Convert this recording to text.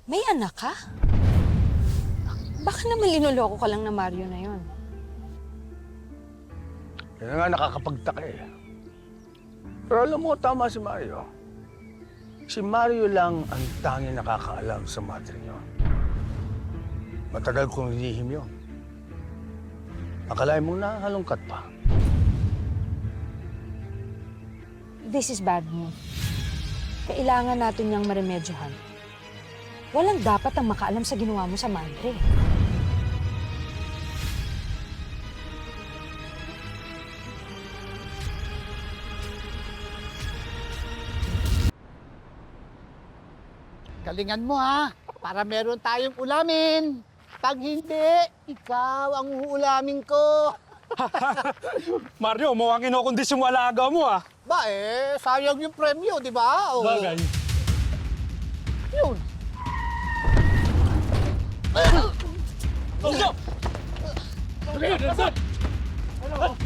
May anak ka? Baka naman linuloko ka lang na Mario na yon. Yan nga nakakapagtaka eh. Pero alam mo, tama si Mario. Si Mario lang ang tanging nakakaalam sa matter niyo. Matagal kong lihim yun. Akalain mong nakakalungkat pa. This is bad news. Kailangan natin niyang maremedyohan. Walang dapat ang makaalam sa ginawa mo sa madre. Galingan mo ha, para meron tayong ulamin. Pag hindi, ikaw ang uulamin ko. Mario, mukhang kinukundis yung alaga mo ah. Ba sayang yung premyo, di ba? O, Bagay. yun. Tulso! Ano?